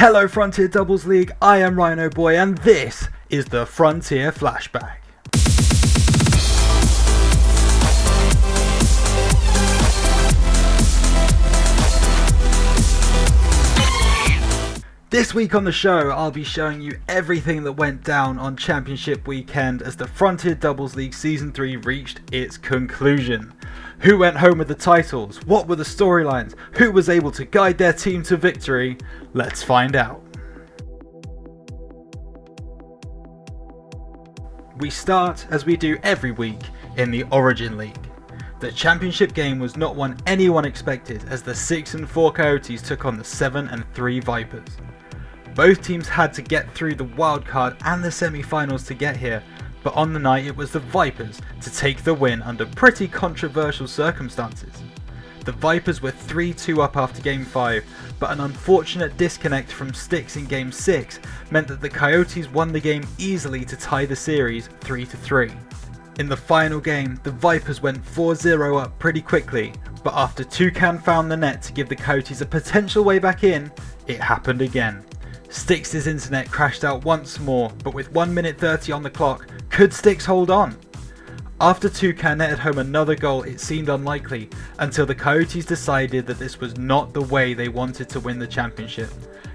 Hello Frontier Doubles League, I am Rhinoboy and this is the Frontier Flashback. This week on the show, I'll be showing you everything that went down on Championship weekend as the Frontier Doubles League Season 3 reached its conclusion. Who went home with the titles? What were the storylines? Who was able to guide their team to victory? Let's find out. We start, as we do every week, in the Origin League. The championship game was not one anyone expected as the 6-4 Coyotes took on the 7-3 Vipers. Both teams had to get through the wildcard and the semi-finals to get here, but on the night it was the Vipers to take the win under pretty controversial circumstances. The Vipers were 3-2 up after Game 5, but an unfortunate disconnect from Sticks in Game 6 meant that the Coyotes won the game easily to tie the series 3-3. In the final game, the Vipers went 4-0 up pretty quickly, but after Toucan found the net to give the Coyotes a potential way back in, it happened again. Sticks' internet crashed out once more, but with 1 minute 30 on the clock, could Sticks hold on? After Toucan netted home another goal, it seemed unlikely, until the Coyotes decided that this was not the way they wanted to win the championship.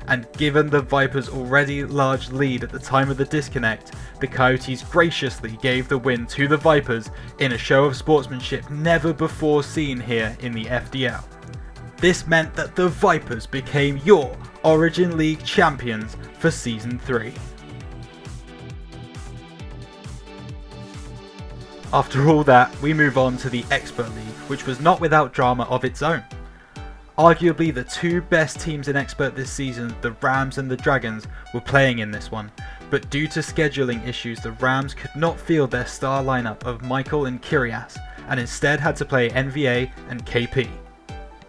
And given the Vipers' already large lead at the time of the disconnect, the Coyotes graciously gave the win to the Vipers in a show of sportsmanship never before seen here in the FDL. This meant that the Vipers became your Origin League champions for Season 3. After all that, we move on to the Expert League, which was not without drama of its own. Arguably the two best teams in Expert this season, the Rams and the Dragons, were playing in this one, but due to scheduling issues the Rams could not field their star lineup of Michael and Kyrias, and instead had to play NVA and KP.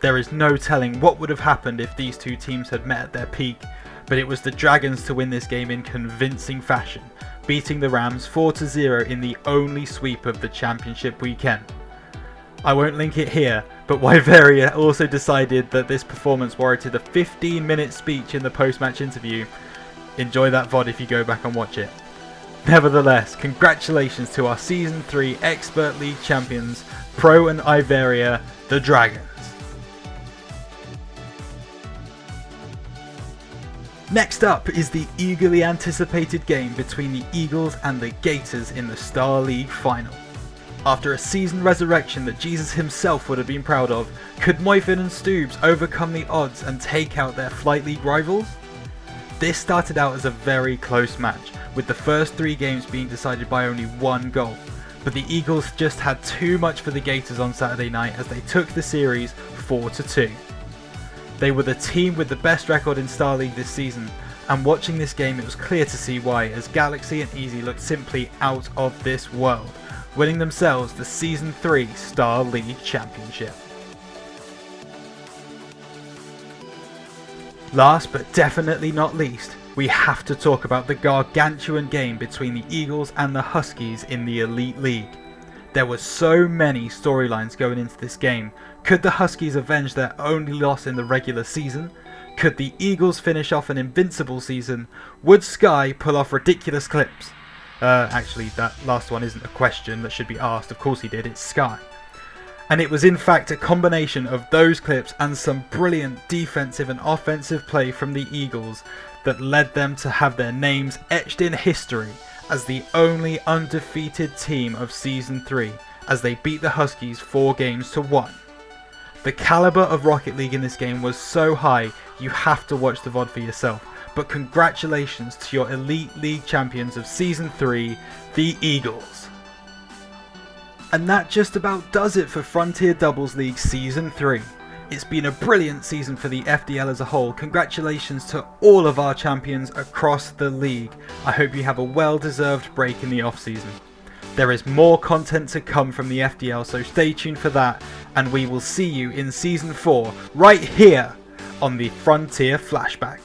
There is no telling what would have happened if these two teams had met at their peak, but it was the Dragons to win this game in convincing fashion, beating the Rams 4-0 in the only sweep of the championship weekend. I won't link it here, but Wyveria also decided that this performance warranted a 15-minute speech in the post-match interview. Enjoy that VOD if you go back and watch it. Nevertheless, congratulations to our Season 3 Expert League champions, Pro and Iveria, the Dragons. Next up is the eagerly anticipated game between the Eagles and the Gators in the Star League final. After a season resurrection that Jesus himself would have been proud of, could Moifin and Stoobs overcome the odds and take out their Flight League rivals? This started out as a very close match, with the first 3 games being decided by only 1 goal, but the Eagles just had too much for the Gators on Saturday night as they took the series 4-2. They were the team with the best record in Star League this season, and watching this game it was clear to see why, as Galaxy and Easy looked simply out of this world, winning themselves the Season 3 Star League Championship. Last but definitely not least, we have to talk about the gargantuan game between the Eagles and the Huskies in the Elite League. There were so many storylines going into this game. Could the Huskies avenge their only loss in the regular season? Could the Eagles finish off an invincible season? Would Sky pull off ridiculous clips? Actually, that last one isn't a question that should be asked. Of course he did, it's Sky. And it was in fact a combination of those clips and some brilliant defensive and offensive play from the Eagles that led them to have their names etched in history as the only undefeated team of Season 3, as they beat the Huskies 4-1. The calibre of Rocket League in this game was so high, you have to watch the VOD for yourself, but congratulations to your Elite League champions of Season 3, the Eagles. And that just about does it for Frontier Doubles League Season 3. It's been a brilliant season for the FDL as a whole. Congratulations to all of our champions across the league. I hope you have a well-deserved break in the off-season. There is more content to come from the FDL, so stay tuned for that, and we will see you in Season 4 right here on the Frontier Flashback.